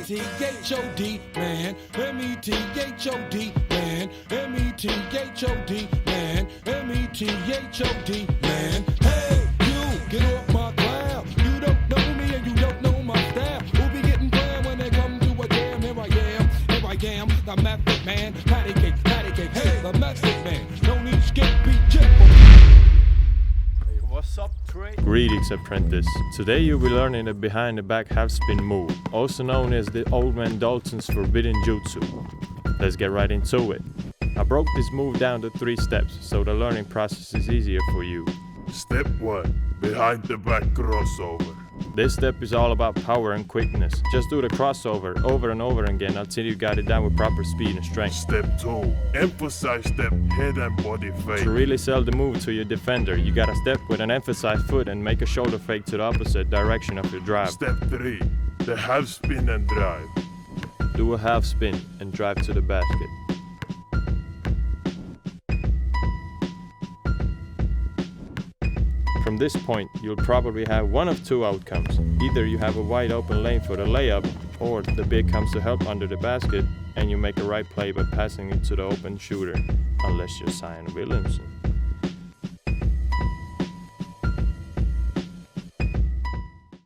M-E-T-H-O-D, man. M-E-T-H-O-D, man. M-E-T-H-O-D, man. M-E-T-H-O-D, man. Hey, you, get off my cloud. You don't know me and you don't know my style. Who be getting down when they come to a jam? Here I am, the method man. Patty cake, hey, the method man. No need to skip, be gentle. Hey, what's up, Trey? Greetings, apprentice. Today you'll be learning the behind the back half spin move, also known as the Old Man Dalton's forbidden jutsu. Let's get right into it. I broke this move down to 3 steps, so the learning process is easier for you. Step 1. Behind the back crossover. This step is all about power and quickness. Just do the crossover over and over again until you got it down with proper speed and strength. Step 2. Emphasize step head and body fake. To really sell the move to your defender, you gotta step with an emphasized foot and make a shoulder fake to the opposite direction of your drive. Step 3. The half spin and drive. Do a half spin and drive to the basket. From this point, you'll probably have one of 2 outcomes. Either you have a wide open lane for the layup, or the big comes to help under the basket and you make a right play by passing it to the open shooter, unless you're Zion Williamson.